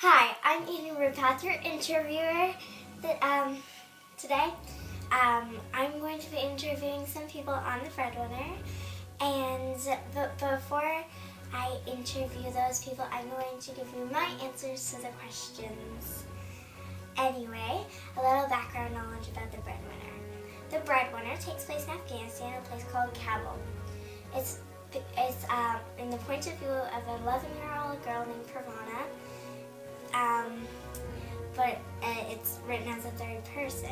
Hi, I'm Ridpath, your interviewer. Today, I'm going to be interviewing some people on the Breadwinner, and before I interview those people, I'm going to give you my answers to the questions. Anyway, a little background knowledge about the Breadwinner. The Breadwinner takes place in Afghanistan, a place called Kabul. It's in the point of view of an 11-year-old girl named Pravana. But it's written as a third person.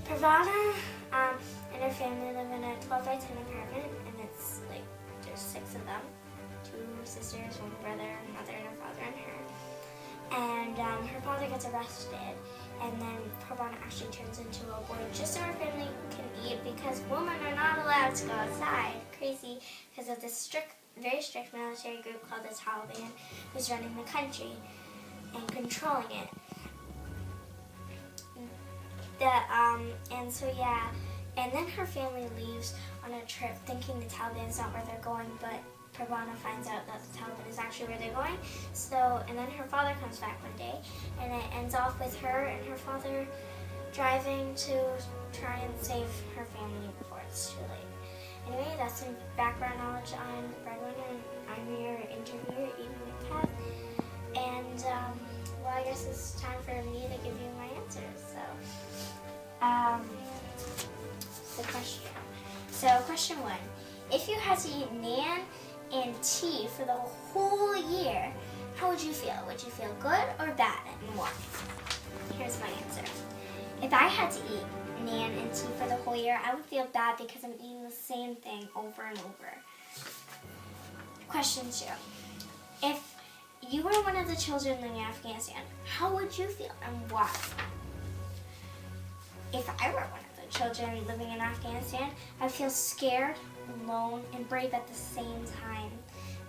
Pravana and her family live in a 12 by 10 apartment, and it's like there's 6 of them, 2 sisters, 1 brother, a mother, and a father, and her. And her father gets arrested, and then Pravana actually turns into a boy just so her family can eat, because women are not allowed to go outside. Crazy, because of this very strict military group called the Taliban, who's running the country and controlling it. And then her family leaves on a trip thinking the Taliban is not where they're going, but Pravana finds out that the Taliban is actually where they're going. And then her father comes back one day, and it ends off with her and her father driving to try and save her family before it's too late. Anyway, that's some background knowledge on Breadwinner. I'm your interviewer, Ridpath. And, I guess it's time for me to give you my answers. Question 1. If you had to eat naan and tea for the whole year, how would you feel? Would you feel good or bad, and why? Here's my answer. If I had to eat naan and tea for the whole year, I would feel bad because I'm eating the same thing over and over. Question 2. If you were one of the children living in Afghanistan, how would you feel and why? If I were one of the children living in Afghanistan, I'd feel scared, alone, and brave at the same time,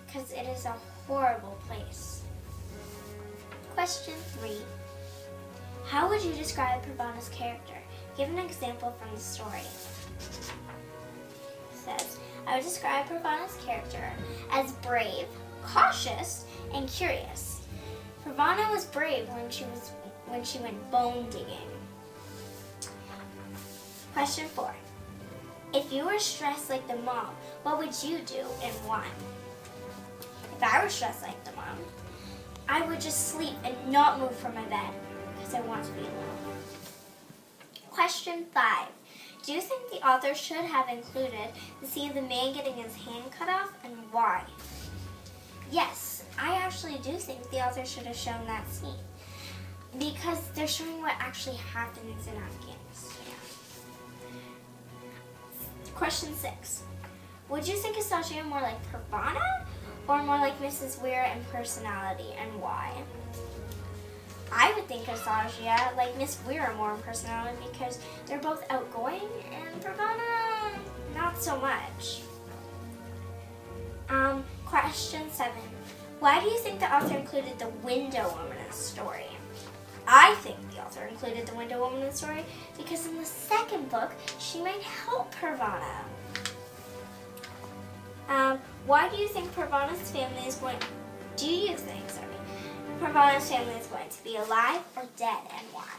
because it is a horrible place. Question 3. How would you describe Pravana's character? Give an example from the story. It says, I would describe Pravana's character as brave, cautious, and curious. Pravana was brave when she went bone digging. Question 4. If you were stressed like the mom, what would you do and why? If I were stressed like the mom, I would just sleep and not move from my bed because I want to be alone. Question 5. Do you think the author should have included the scene of the man getting his hand cut off, and why? Yes, I actually do think the author should have shown that scene, because they're showing what actually happens in Afghanistan. Question 6. Would you think Astasia more like Pravana or more like Mrs. Weir in personality, and why? I would think Astasia like Miss Weir more in personality because they're both outgoing and Pravana not so much. Question 7. Why do you think the author included the window woman in the story? I think the author included the window woman in the story because in the second book, she might help Pravana. Why do you think Pravana's family is going to be alive or dead, and why?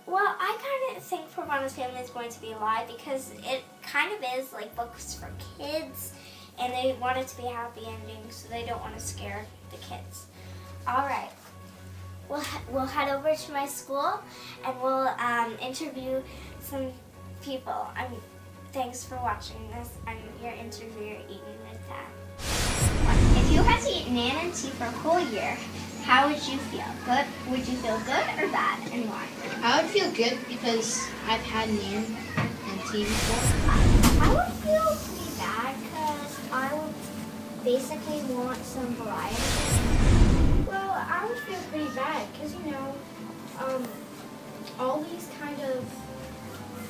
Well, I kind of think Pravana's family is going to be alive because it kind of is like books for kids, and they want it to be a happy ending, so they don't want to scare the kids. All right. We'll head over to my school and we'll interview some people. Thanks for watching this. I'm your interviewer, Ridpath. If you had to eat naan and tea for a whole year, how would you feel? Good? Would you feel good or bad, and why? I would feel good because I've had naan and tea before. I would feel pretty bad because I would basically want some variety. Well, I would feel pretty bad because, all these kind of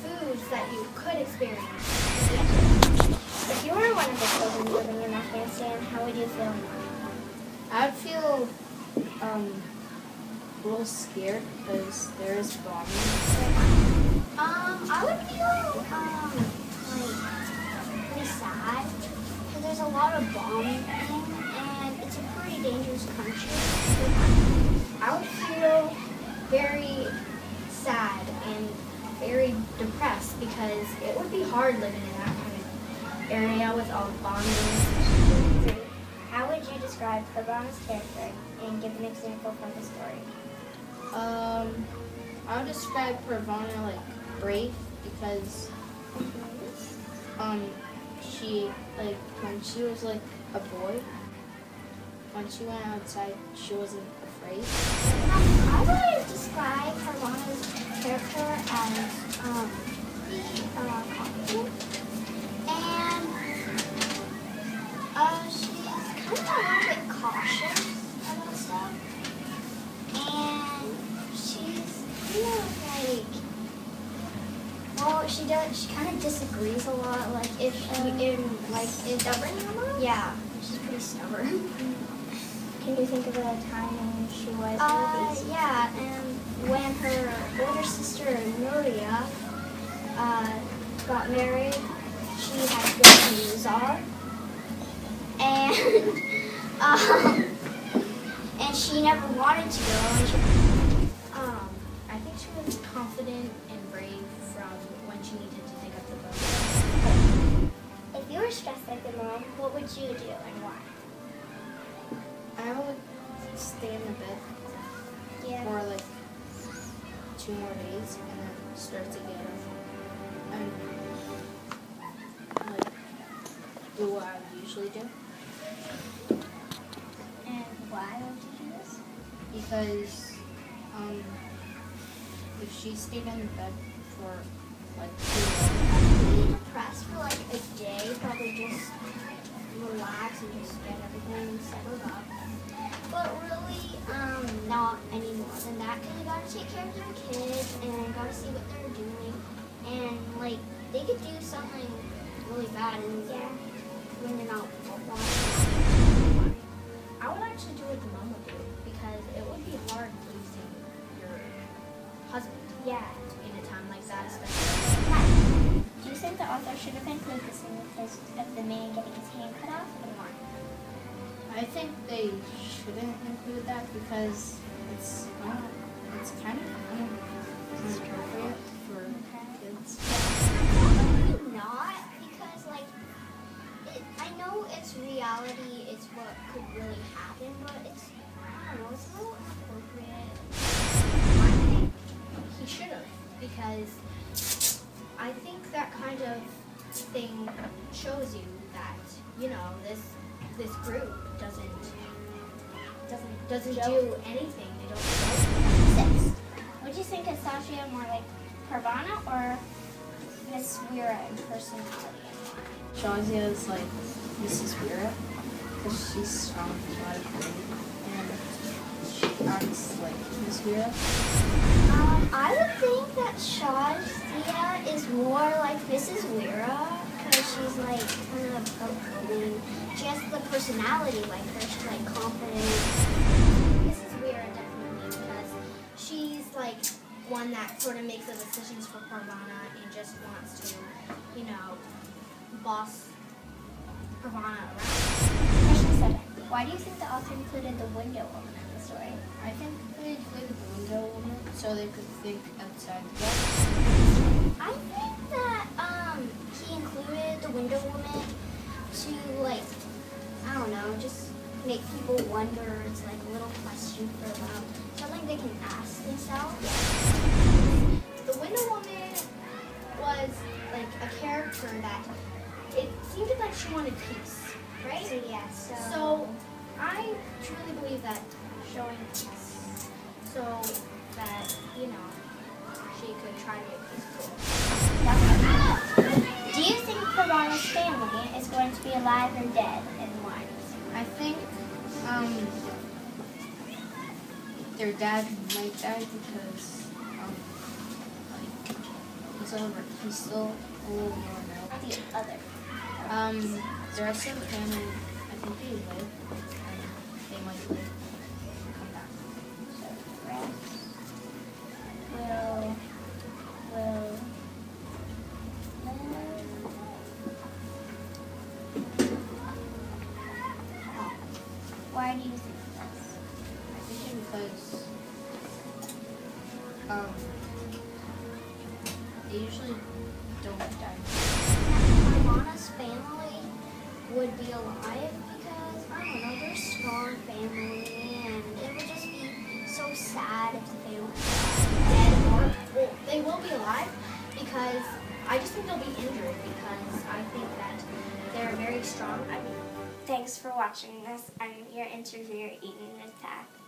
foods that you could experience. If you were one of the children living in Afghanistan, how would you feel? I would feel a little scared because there is bombing. I would feel pretty sad because there's a lot of bombing and it's a pretty dangerous country. very sad and very depressed because it would be hard living in that kind of area with all the bombings. How would you describe Pravana's character and give an example from the story? I would describe Pravana like brave because she like when she was like a boy, when she went outside she wasn't afraid. I would describe Pravana's character as confident, and she's kind of a little bit cautious about stuff, and she's kind of like, well, she kind of disagrees a lot. Like if Stubborn, Mama? yeah, she's pretty stubborn. Can you think of a time when she was? Yeah, and when her older sister Nuria got married, she had to go to Muzar, and she never wanted to go. And I think she was confident and brave from when she needed to take up the boat. if you were stressed like a mom, what would you do and why? I would stay in the bed Yeah. for like 2 more days and then start to get up and like do what I would usually do. And why would you do this? Because if she stayed in the bed for like 2 Be depressed for like a day, probably just relax and just get everything settled up. But really, not any more than that, because you gotta take care of their kids and gotta see what they're doing. And like, they could do something really bad, and when you're not watching. I would actually do what the mom would do because it would be hard losing your husband Yeah. in a time like that, especially. Do you think the author should have included the scene of the man getting his hand cut off, or why? I think they shouldn't include that because it's kind of inappropriate for kids. Probably not, because like, I know it's reality, it's what could really happen, but it's, I don't know, it's a little inappropriate. I think he should have because I think that kind of thing shows you that, you know, this group doesn't do anything. They don't know. 6. Would you think of Sasha more like Parvana or Miss Weira in personality? Shazia is like Mrs. Weira because she's strong and not afraid, and she acts like Miss Weira. I would think that Shazia is more like Mrs. Weira because she's like kind of outgoing. She has the personality like her. She's like confident. Mrs. Weira definitely because she's like one that sort of makes the decisions for Parvana and just wants to, you know, boss Parvana around. Question 7. Why do you think the author included the window woman in the story? I think they included the window woman so they could think outside the box. I think that he included the window woman to like, I don't know, just make people wonder. It's like a little question for them, something they can ask themselves. The window woman was like a character that it seemed like she wanted peace, right? So yes. So I truly believe that showing peace so that, you know, she could try to make peace cool. Do you think Parvana's family is going to be alive or dead, and why? I think their dad might die because like he's still a little more now. The other. The rest of the family, I think they live, and they might live and come back. So the rest will live. Why do you think this? I think because They usually don't die. Carvana's family would be alive because, I don't know, they're a strong family and it would just be so sad if they were dead or, well, they will be alive because I just think they'll be injured because I think that they're very strong. Thanks for watching this. I'm your interviewer, Eden Ridpath.